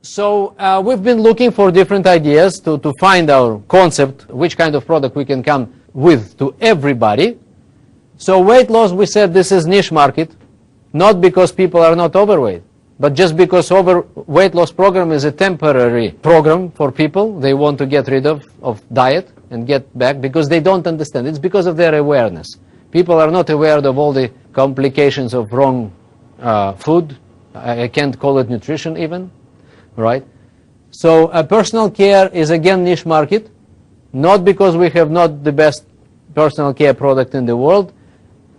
So we've been looking for different ideas to find our concept, which kind of product we can come with to everybody. So weight loss, we said this is niche market, not because people are not overweight, but just because weight loss program is a temporary program for people. They want to get rid of diet and get back because they don't understand. It's because of their awareness. People are not aware of all the complications of wrong food. I can't call it nutrition even. Right? So personal care is again niche market, not because we have not the best personal care product in the world,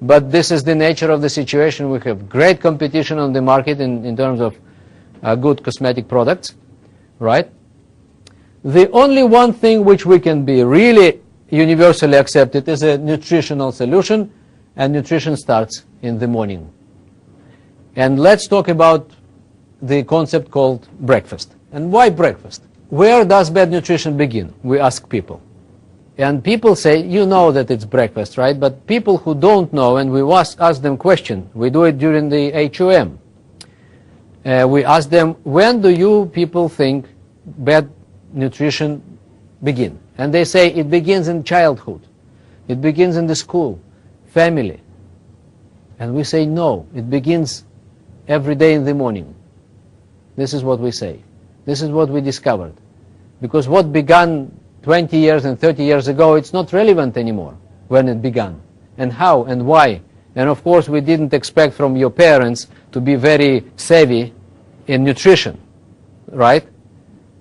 but this is the nature of the situation. We have great competition on the market in terms of good cosmetic products, right? The only one thing which we can be really universally accepted is a nutritional solution, and nutrition starts in the morning. And let's talk about the concept called breakfast. And why breakfast? Where does bad nutrition begin? We ask people. And people say, you know that it's breakfast, right? But people who don't know, and we ask them question, we do it during the HOM. We ask them, when do you people think bad nutrition begin? And they say it begins in childhood. It begins in the school, family. And we say no, it begins every day in the morning. This is what we say. This is what we discovered. Because what began 20 years and 30 years ago, it's not relevant anymore when it began. And how and why. And of course, we didn't expect from your parents to be very savvy in nutrition, right?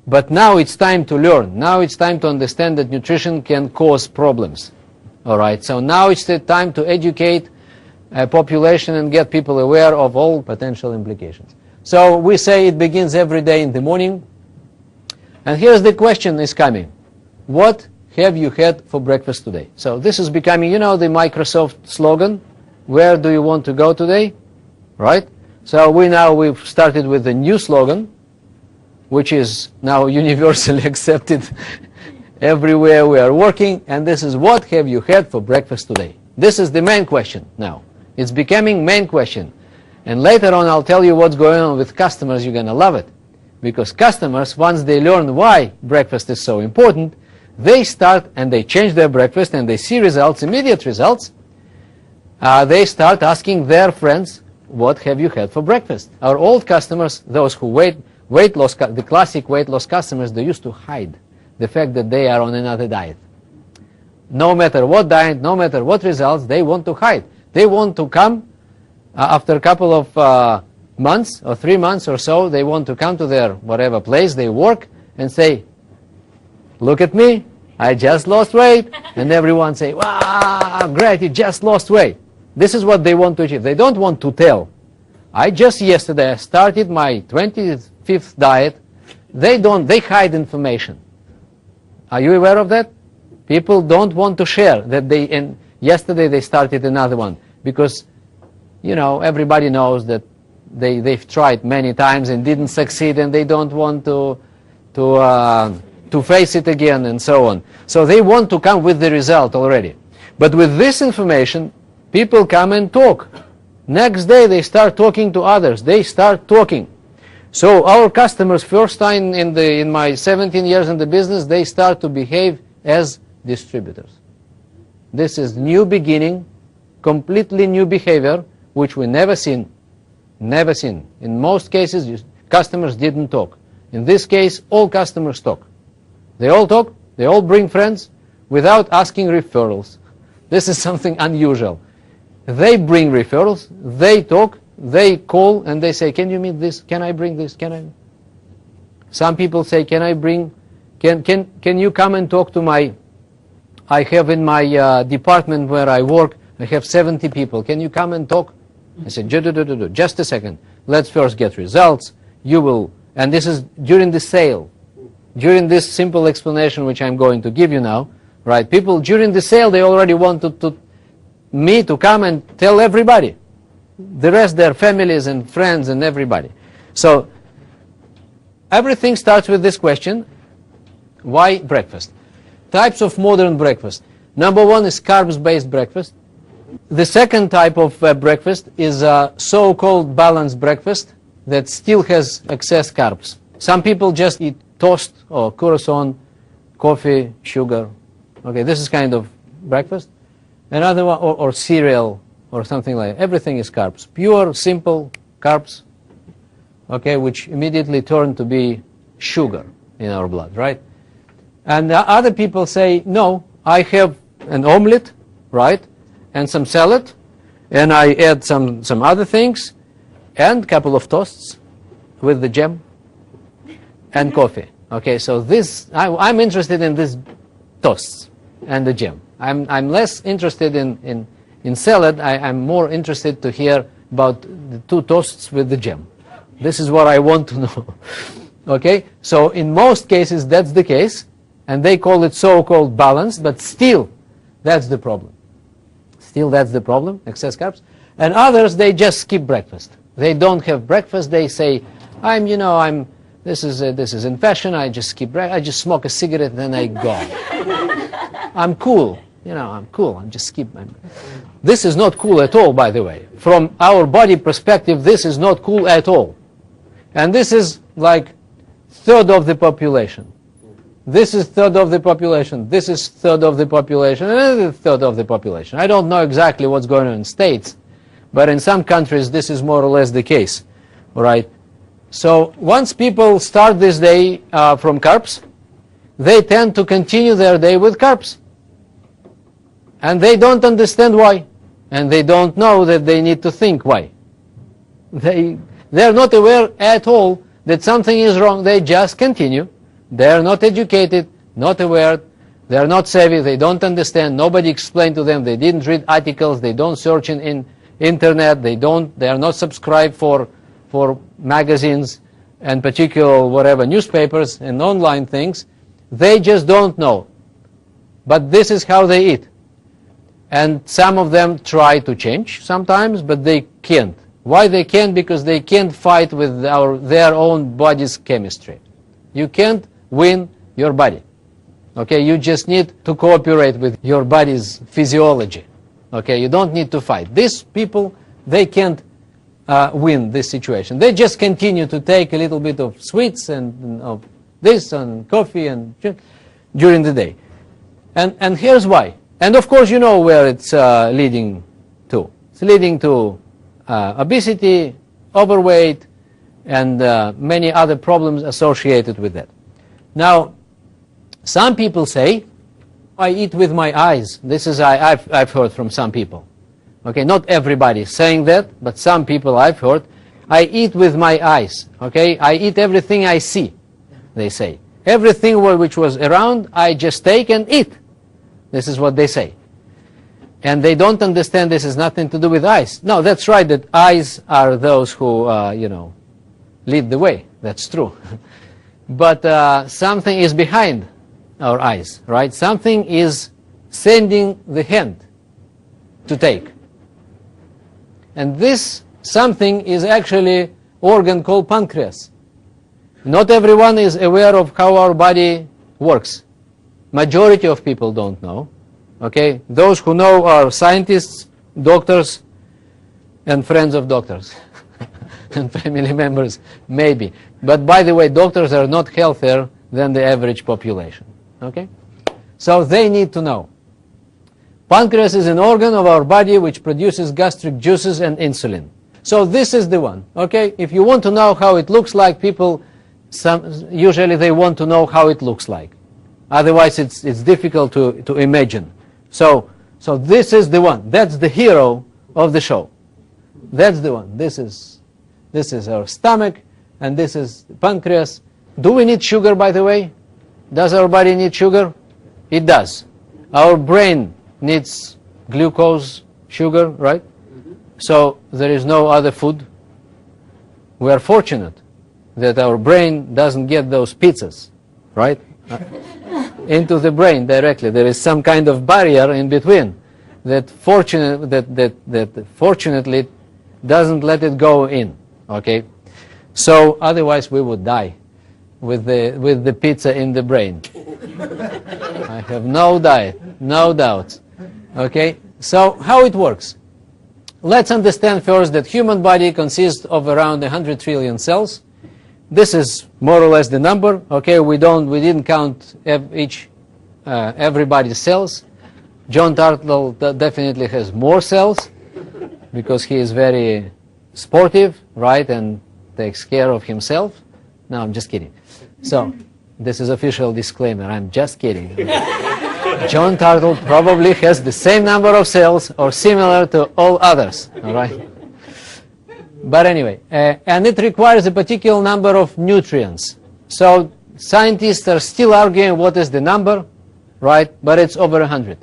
But now it's time to learn. Now it's time to understand that nutrition can cause problems. All right, so now it's the time to educate a population and get people aware of all potential implications. So we say it begins every day in the morning. And here's the question is coming. What have you had for breakfast today? So this is becoming, you know, the Microsoft slogan. Where do you want to go today? Right? So we've started with a new slogan, which is now universally accepted everywhere we are working. And this is, what have you had for breakfast today? This is the main question now. It's becoming main question. And later on, I'll tell you what's going on with customers. You're going to love it. Because customers, once they learn why breakfast is so important, they start and they change their breakfast and they see results, immediate results. They start asking their friends, what have you had for breakfast? Our old customers, those who weight loss, the classic weight loss customers, they used to hide the fact that they are on another diet. No matter what diet, no matter what results, they want to hide. They want to come after a couple of months or 3 months or so, they want to come to their whatever place they work and say, look at me, I just lost weight. And everyone say, wow, great, you just lost weight. This is what they want to achieve. They don't want to tell. I just yesterday started my 25th diet. They hide information. Are you aware of that? People don't want to share that and yesterday they started another one because, you know, everybody knows that they've tried many times and didn't succeed, and they don't want to face it again and so on. So they want to come with the result already. But with this information, people come and talk. Next day they start talking to others. They start talking. So our customers, first time in my 17 years in the business, they start to behave as distributors. This is new beginning, completely new behavior, which we never seen. Never seen. In most cases, customers didn't talk. In this case, all customers talk. They all talk, they all bring friends without asking referrals. This is something unusual. They bring referrals, they talk, they call, and they say, can you meet this? Can I bring this? Can I? Some people say, can you come and talk to I have in my department where I work, I have 70 people. Can you come and talk? I said, just a second. Let's first get results. You will, and this is during the sale. During this simple explanation which I'm going to give you now, right? People during the sale, they already wanted me to come and tell everybody. The rest, their families and friends and everybody. So everything starts with this question. Why breakfast? Types of modern breakfast. Number one is carbs-based breakfast. The second type of breakfast is a so-called balanced breakfast that still has excess carbs. Some people just eat toast or croissant, coffee, sugar. Okay, this is kind of breakfast. Another one, or cereal or something like that. Everything is carbs. Pure, simple carbs, okay, which immediately turn to be sugar in our blood, right? And other people say, no, I have an omelet, right, and some salad, and I add some other things, and a couple of toasts with the jam, and coffee. Okay, so this, I'm interested in these toasts and the jam. I'm less interested in salad. I'm more interested to hear about the 2 toasts with the jam. This is what I want to know. Okay, so in most cases that's the case, and they call it so-called balanced, but still that's the problem. Still that's the problem, excess carbs. And others, they just skip breakfast. They don't have breakfast. They say, this is in fashion. I just skip breakfast. I just smoke a cigarette and then I go. I'm cool. I'm cool. I'm just skip. This is not cool at all, by the way. From our body perspective, this is not cool at all. And this is like third of the population. This is third of the population. This is third of the population. And this is third of the population. I don't know exactly what's going on in States, but in some countries this is more or less the case. All right. So once people start this day from carbs, they tend to continue their day with carbs. And they don't understand why. And they don't know that they need to think why. They're not aware at all that something is wrong. They just continue. They're not educated, not aware. They're not savvy. They don't understand. Nobody explained to them. They didn't read articles. They don't search in internet. They are not subscribed for magazines and particular whatever newspapers and online things. They just don't know. But this is how they eat. And some of them try to change sometimes, but they can't. Why they can't? Because they can't fight with their own body's chemistry. You can't win your body. Okay, you just need to cooperate with your body's physiology. Okay, you don't need to fight. These people, they can't win this situation. They just continue to take a little bit of sweets and of this and coffee and during the day. And here's why. And of course you know where it's leading to. It's leading to obesity, overweight, and many other problems associated with that. Now, some people say, I eat with my eyes. This is I've heard from some people. Okay, not everybody saying that, but some people I've heard, I eat with my eyes. Okay, I eat everything I see, they say. Everything which was around, I just take and eat. This is what they say. And they don't understand this has nothing to do with eyes. No, that's right, that eyes are those who, lead the way. That's true. But something is behind our eyes, right? Something is sending the hand to take. And this something is actually organ called pancreas. Not everyone is aware of how our body works. Majority of people don't know. Okay? Those who know are scientists, doctors, and friends of doctors. And family members, maybe. But by the way, doctors are not healthier than the average population. Okay? So they need to know. Pancreas is an organ of our body which produces gastric juices and insulin. So this is the one. Okay? If you want to know how it looks like, people, usually they want to know how it looks like. Otherwise it's difficult to imagine. So this is the one. That's the hero of the show. That's the one. This is our stomach, and this is the pancreas. Do we need sugar, by the way? Does our body need sugar? It does. Our brain needs glucose, sugar, right? So there is no other food. We are fortunate that our brain doesn't get those pizzas, right? Into the brain directly. There is some kind of barrier in between that fortunately doesn't let it go in. Okay, so otherwise we would die with the pizza in the brain. I have no doubt. Okay, so how it works? Let's understand first that human body consists of around 100 trillion cells, this is more or less the number. Okay, we didn't count everybody's cells. John Turtle definitely has more cells because he is very sportive, right, and takes care of himself. No, I'm just kidding. So this is official disclaimer. I'm just kidding. John Turtle probably has the same number of cells or similar to all others. All right. But anyway, and it requires a particular number of nutrients. So scientists are still arguing what is the number, right? But it's over 100.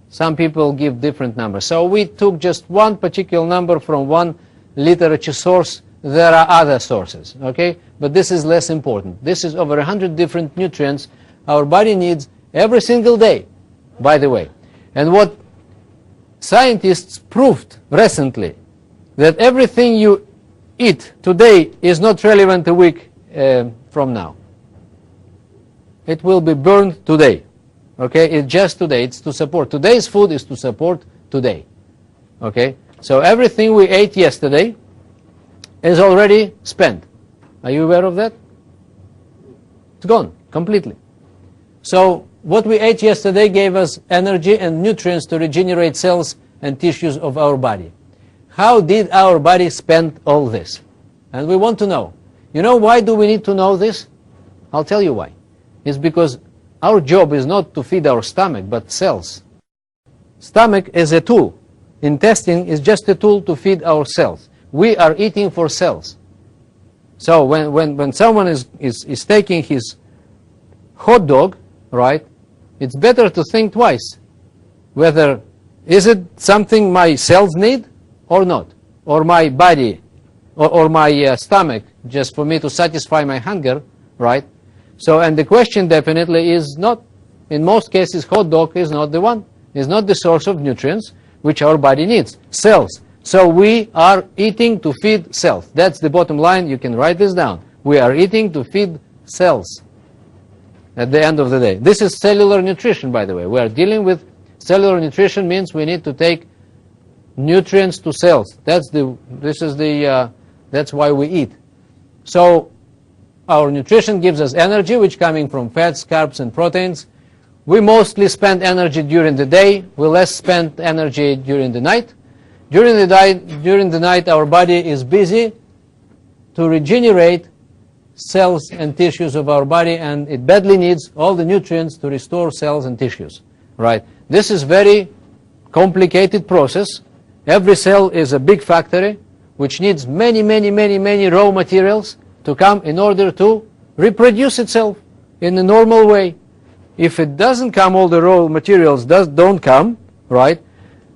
Some people give different numbers. So we took just one particular number from one literature source. There are other sources, okay? But this is less important. This is over 100 different nutrients our body needs every single day, by the way. And what scientists proved recently, that everything you eat today is not relevant a week from now. It will be burned today. Okay, it's just today. It's to support. Today's food is to support today. Okay, so everything we ate yesterday is already spent. Are you aware of that? It's gone completely. So what we ate yesterday gave us energy and nutrients to regenerate cells and tissues of our body. How did our body spend all this? And we want to know. You know why do we need to know this? I'll tell you why. It's because our job is not to feed our stomach, but cells. Stomach is a tool. Intestine is just a tool to feed our cells. We are eating for cells. So when someone is taking his hot dog, right, it's better to think twice whether is it something my cells need or not, or my body, or my stomach, just for me to satisfy my hunger, right? So, and the question definitely is not, in most cases, hot dog is not the one, is not the source of nutrients which our body needs, cells. So we are eating to feed cells. That's the bottom line. You can write this down. We are eating to feed cells at the end of the day. This is cellular nutrition, by the way. We are dealing with cellular nutrition means we need to take nutrients to cells. That's why we eat. So our nutrition gives us energy, which coming from fats, carbs, and proteins. We mostly spend energy during the day. We less spend energy during the night. During the night, our body is busy to regenerate cells and tissues of our body, and it badly needs all the nutrients to restore cells and tissues. Right? This is very complicated process. Every cell is a big factory, which needs many raw materials to come in order to reproduce itself in a normal way. If it doesn't come, all the raw materials don't come, right?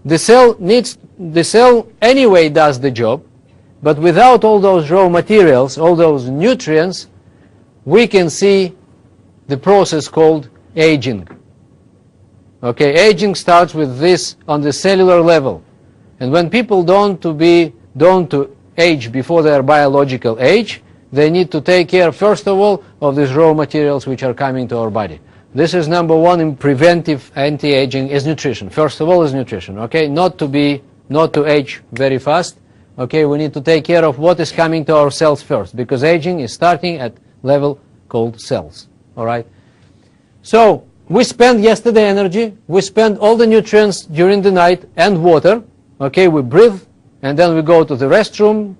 The cell anyway does the job, but without all those raw materials, all those nutrients, we can see the process called aging. Okay, aging starts with this on the cellular level. And when people don't to age before their biological age, they need to take care, first of all, of these raw materials which are coming to our body. This is number one in preventive anti-aging is nutrition. First of all is nutrition, okay? Not to age very fast, okay? We need to take care of what is coming to our cells first, because aging is starting at level called cells, all right? So we spent yesterday energy, we spent all the nutrients during the night and water, okay? We breathe, and then we go to the restroom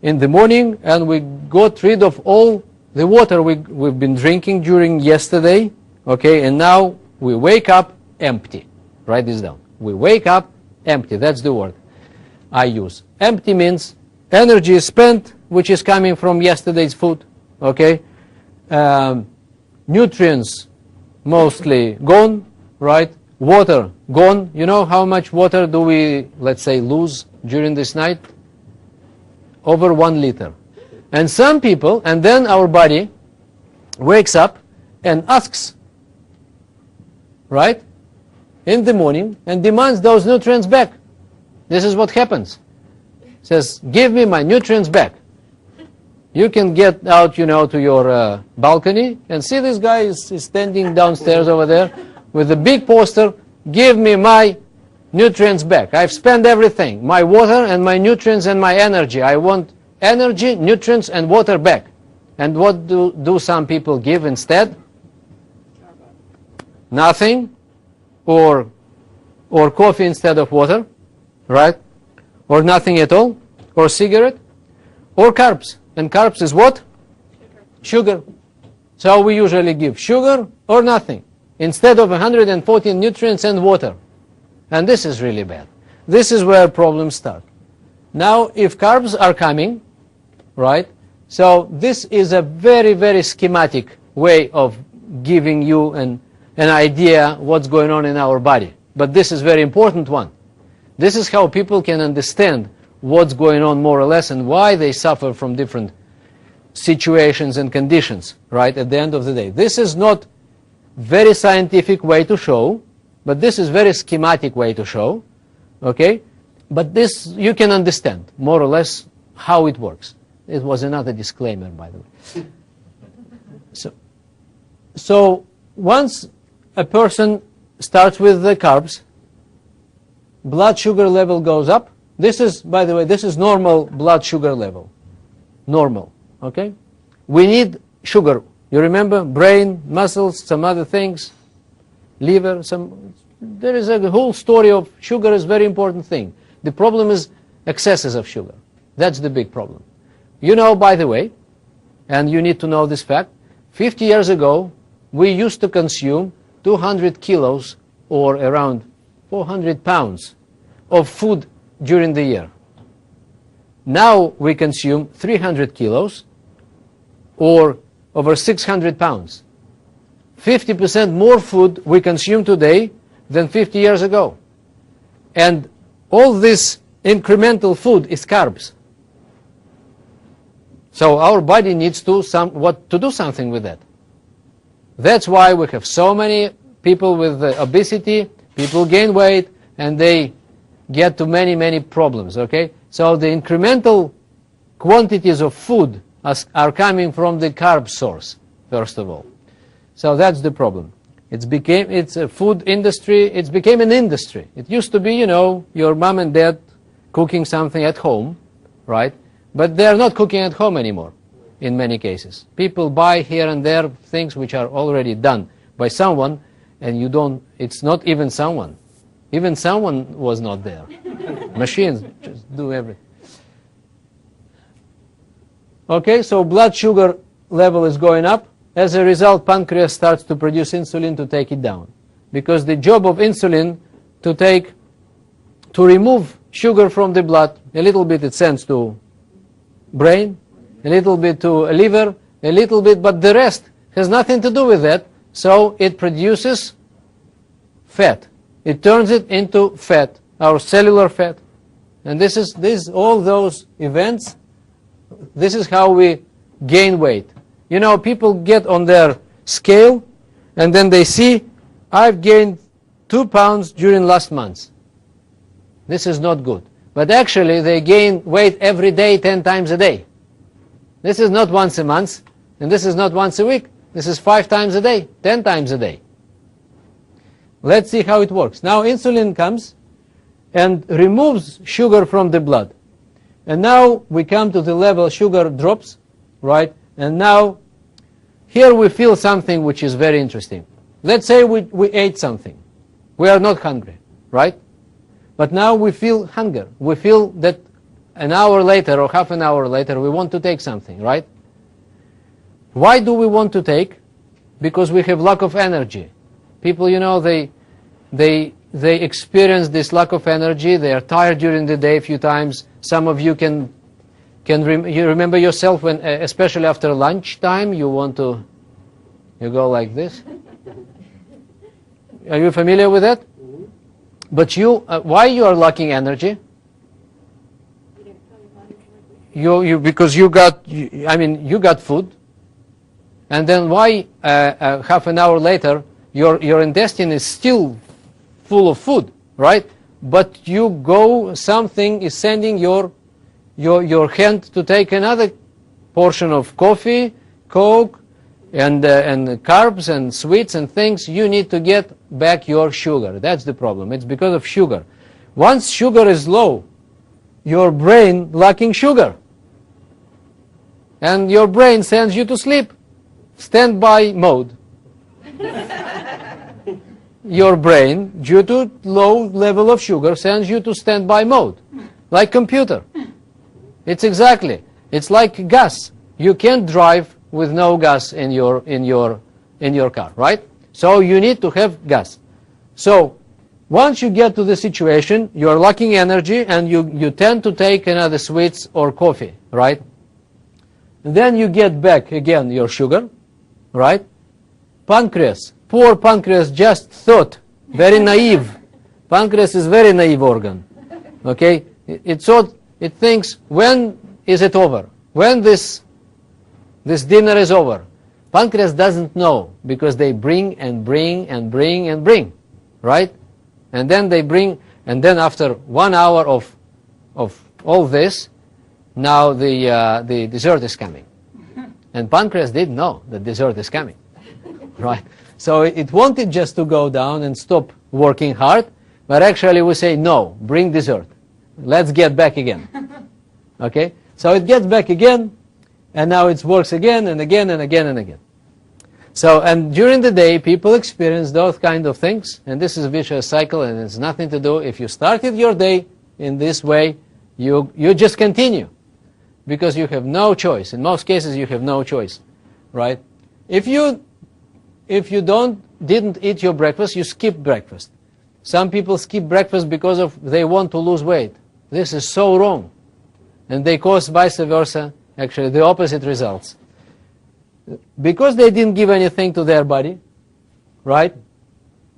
in the morning, and we got rid of all the water we've been drinking during yesterday, okay, and now we wake up empty. Write this down. We wake up empty. That's the word I use. Empty means energy is spent, which is coming from yesterday's food, okay? Nutrients mostly gone, right? Water gone. You know how much water do we, let's say, lose during this night? Over 1 liter. And some people, and then our body wakes up and asks, right, in the morning, and demands those nutrients back. This is what happens. It says, give me my nutrients back. You can get out, to your balcony and see this guy is standing downstairs over there with a big poster, give me my nutrients back. I've spent everything, my water and my nutrients and my energy. I want energy, nutrients, and water back. And what do some people give instead? Nothing, or coffee instead of water, right? Or nothing at all, or cigarette, or carbs. And carbs is what? Sugar. So we usually give sugar or nothing instead of 114 nutrients and water. And this is really bad. This is where problems start. Now, if carbs are coming, right, so this is a very, very schematic way of giving you an idea what's going on in our body. But this is a very important one. This is how people can understand what's going on more or less and why they suffer from different situations and conditions, right, at the end of the day. This is not very scientific way to show, but this is very schematic way to show, okay? But this, you can understand more or less how it works. It was another disclaimer, by the way. So once a person starts with the carbs, blood sugar level goes up. This is, by the way, this is normal blood sugar level. Normal, okay? We need sugar. You remember? Brain, muscles, some other things, liver, there is a whole story of sugar is a very important thing. The problem is excesses of sugar. That's the big problem. You know, by the way, and you need to know this fact, 50 years ago, we used to consume 200 kilos or around 400 pounds of food during the year. Now we consume 300 kilos or over 600 pounds. 50% more food we consume today than 50 years ago. And all this incremental food is carbs. So our body needs to do something with that. That's why we have so many people with obesity, people gain weight, and they get to many, many problems, okay? So the incremental quantities of food are coming from the carb source, first of all. So that's the problem. It's a food industry, it's became an industry. It used to be, you know, your mom and dad cooking something at home, right? But they're not cooking at home anymore, in many cases. People buy here and there things which are already done by someone, and it's not even someone. Even someone was not there. Machines just do everything. Okay, so blood sugar level is going up. As a result, pancreas starts to produce insulin to take it down. Because the job of insulin to remove sugar from the blood, a little bit it sends to brain, a little bit to liver, a little bit, but the rest has nothing to do with that. So it produces fat. It turns it into fat, our cellular fat. And all those events, this is how we gain weight. You know, people get on their scale and then they see, I've gained 2 pounds during last month. This is not good. But actually they gain weight every day, 10 times a day. This is not once a month, and this is not once a week. This is 5 times a day, 10 times a day. Let's see how it works. Now insulin comes and removes sugar from the blood. And now we come to the level sugar drops, right? And now here we feel something which is very interesting. Let's say we ate something. We are not hungry, right? But now we feel hunger. We feel that an hour later or half an hour later we want to take something, right? Why do we want to take? Because we have lack of energy. People, you know, they experience this lack of energy. They are tired during the day a few times. Some of you you remember yourself when, especially after lunchtime, you go like this. Are you familiar with that? But why you are lacking energy? Because you got food, and then why half an hour later your intestine is still full of food, right? But something is sending your hand to take another portion of coffee, Coke, and carbs and sweets and things. You need to get back your sugar. That's the problem. It's because of sugar. Once sugar is low, your brain lacking sugar. and your brain sends you to sleep. Standby mode. Your brain, due to low level of sugar, sends you to standby mode, like computer. It's like gas. You can't drive with no gas in your car, right? So you need to have gas. So once you get to the situation, you are lacking energy, and you tend to take another sweets or coffee, right? And then you get back again your sugar, right? Pancreas, poor pancreas just thought, very naive. Pancreas is very naive organ, okay? It thinks, when is it over? When this dinner is over? Pancreas doesn't know, because they bring and bring and bring and bring, right? And then they bring, and then after 1 hour of all this, now the dessert is coming. And pancreas didn't know that dessert is coming, right? So it wanted just to go down and stop working hard, but actually we say, no, bring dessert. Let's get back again, okay? So it gets back again, and now it works again and again and again and again. So, and during the day, people experience those kind of things, and this is a vicious cycle, and it's nothing to do. If you started your day in this way, you just continue, because you have no choice. In most cases, you have no choice, right? If you didn't eat your breakfast, you skip breakfast. Some people skip breakfast because they want to lose weight. This is so wrong, and they cause vice versa, actually the opposite results. Because they didn't give anything to their body, right?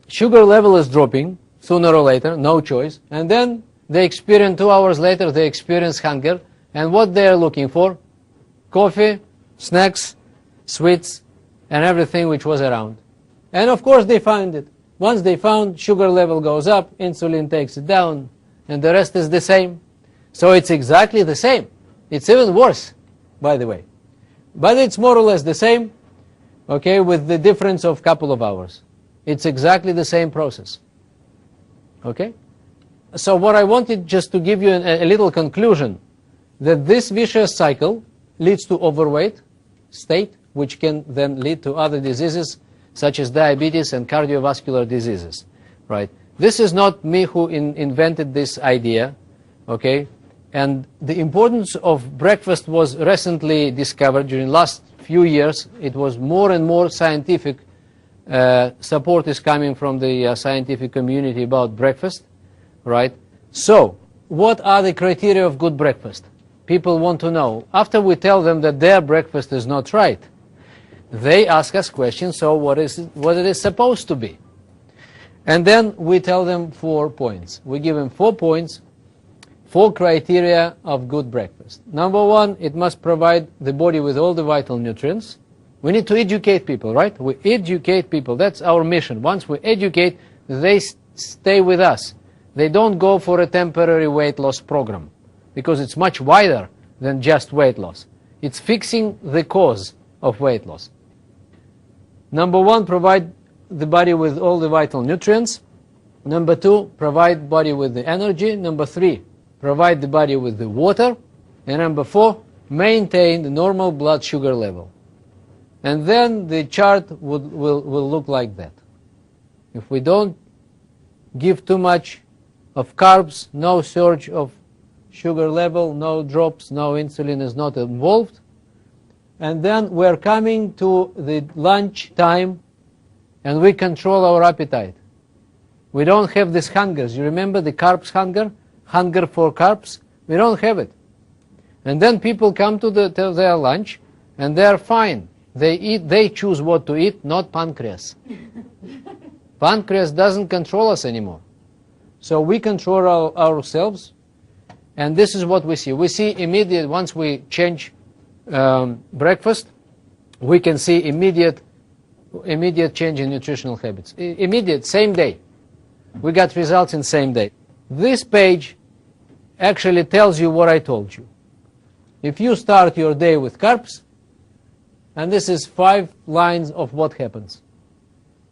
Sugar level is dropping sooner or later, no choice. And then they experience 2 hours later, they experience hunger. And what they are looking for? Coffee, snacks, sweets, and everything which was around. And of course they find it. Once they found, sugar level goes up, insulin takes it down, and the rest is the same. So it's exactly the same. It's even worse, by the way. But it's more or less the same, okay, with the difference of couple of hours. It's exactly the same process, okay? So what I wanted just to give you a little conclusion, that this vicious cycle leads to overweight state, which can then lead to other diseases, such as diabetes and cardiovascular diseases, right? This is not me who invented this idea, okay? And the importance of breakfast was recently discovered during the last few years. It was more and more scientific support is coming from the scientific community about breakfast, right? So, what are the criteria of good breakfast? People want to know. After we tell them that their breakfast is not right, they ask us questions, so what it is supposed to be? And then we tell them 4 points. We give them 4 points, 4 criteria of good breakfast. Number 1, it must provide the body with all the vital nutrients. We need to educate people, right? We educate people. That's our mission. Once we educate, they stay with us. They don't go for a temporary weight loss program, because it's much wider than just weight loss. It's fixing the cause of weight loss. Number 1, provide the body with all the vital nutrients. Number 2, provide body with the energy. Number 3, provide the body with the water. And number 4, maintain the normal blood sugar level. And then the chart will look like that. If we don't give too much of carbs, no surge of sugar level, no drops, no insulin is not involved. And then we're coming to the lunch time, and we control our appetite. We don't have these hungers. You remember the carbs hunger? Hunger for carbs? We don't have it. And then people come to their lunch, and they're fine. They eat. They choose what to eat, not pancreas. Pancreas doesn't control us anymore. So we control ourselves, and this is what we see. We see immediate, once we change breakfast, we can see immediate change in nutritional habits. Immediate, same day. We got results in same day. This page actually tells you what I told you. If you start your day with carbs, and this is 5 lines of what happens.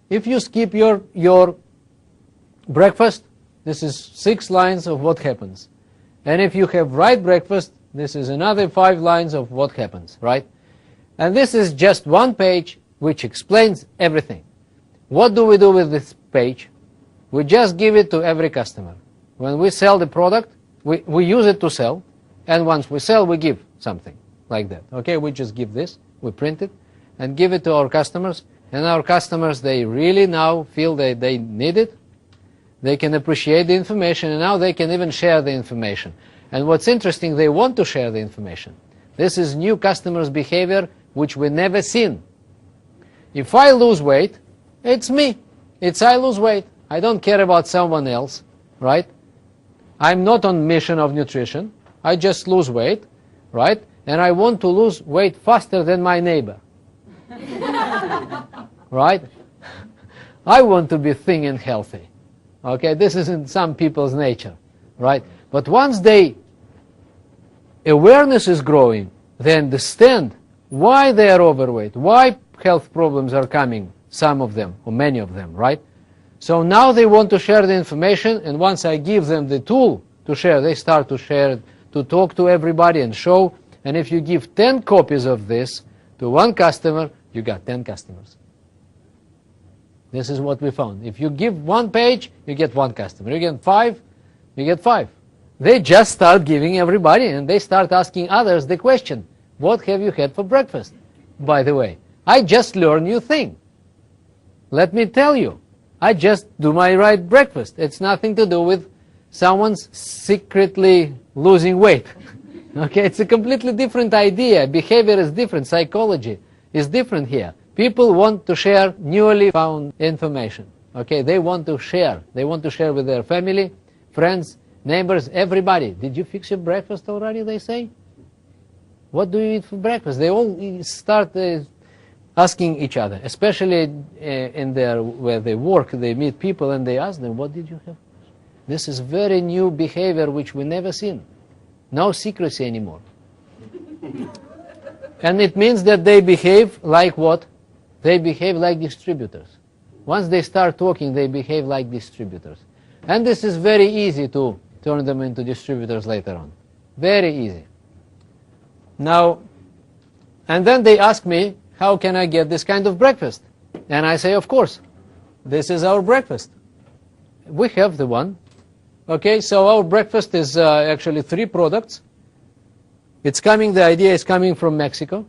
If you skip your breakfast, this is 6 lines of what happens. And if you have right breakfast, This is another 5 lines of what happens, right? And this is just one page which explains everything. What do we do with this page? We just give it to every customer. When we sell the product, we use it to sell, and once we sell, we give something like that. Okay, we just give this, we print it, and give it to our customers, and our customers, they really now feel that they need it, they can appreciate the information, and now they can even share the information. And what's interesting, they want to share the information. This is new customers' behavior, which we never seen. If I lose weight, it's me. It's I lose weight. I don't care about someone else, right? I'm not on mission of nutrition. I just lose weight, right? And I want to lose weight faster than my neighbor. Right? I want to be thin and healthy. Okay, this is in some people's nature, right? But once awareness is growing, they understand why they are overweight, why health problems are coming, some of them, or many of them, right? So now they want to share the information, and once I give them the tool to share, they start to share, to talk to everybody and show. And if you give 10 copies of this to one customer, you got 10 customers. This is what we found. If you give 1 page, you get 1 customer. You get 5, you get 5. They just start giving everybody, and they start asking others the question, what have you had for breakfast? By the way, I just learned new thing. Let me tell you, I just do my right breakfast. It's nothing to do with someone's secretly losing weight. Okay, it's a completely different idea. Behavior is different. Psychology is different here. People want to share newly found information. Okay, they want to share. They want to share with their family, friends, neighbors, everybody. Did you fix your breakfast already, they say? What do you eat for breakfast? They all start asking each other, especially where they work. They meet people and they ask them, what did you have? This is very new behavior which we never seen. No secrecy anymore. And it means that they behave like what? They behave like distributors. Once they start talking, they behave like distributors. And this is very easy to turn them into distributors later on. Very easy. Now, and then they ask me, how can I get this kind of breakfast? And I say, of course, this is our breakfast. We have the one. Okay, so our breakfast is actually 3 products. It's coming, the idea is coming from Mexico.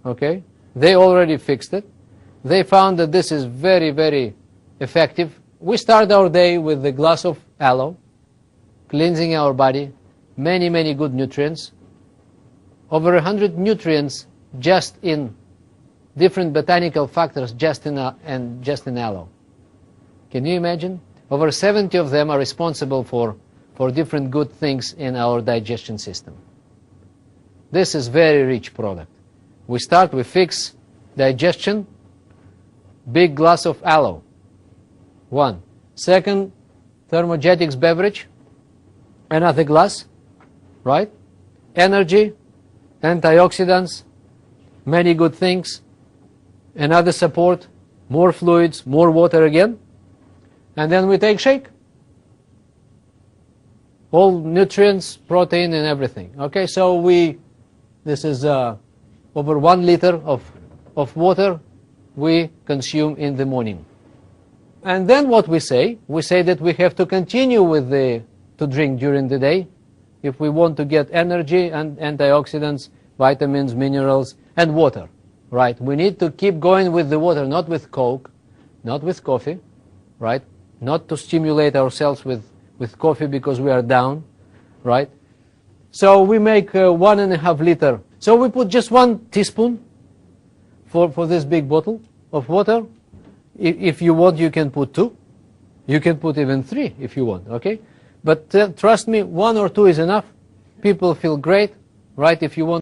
Okay, they already fixed it. They found that this is very, very effective. We start our day with a glass of aloe, cleansing our body, many, many good nutrients. Over 100 nutrients just in different botanical factors just in aloe. Can you imagine? Over 70 of them are responsible for different good things in our digestion system. This is very rich product. We start with fix digestion, big glass of aloe. 1. Second, thermogenics beverage, another glass, right? Energy, antioxidants, many good things, another support, more fluids, more water again, and then we take shake. All nutrients, protein, and everything. Okay, so this is over 1 liter of water we consume in the morning. And then what we say that we have to continue to drink during the day if we want to get energy and antioxidants, vitamins, minerals, and water, right? We need to keep going with the water, not with Coke, not with coffee, right? Not to stimulate ourselves with coffee because we are down, right? So we make 1.5 liter. So we put just 1 teaspoon for this big bottle of water. If you want, you can put 2. You can put even 3 if you want, okay? But trust me, 1 or 2 is enough. People feel great, right? If you want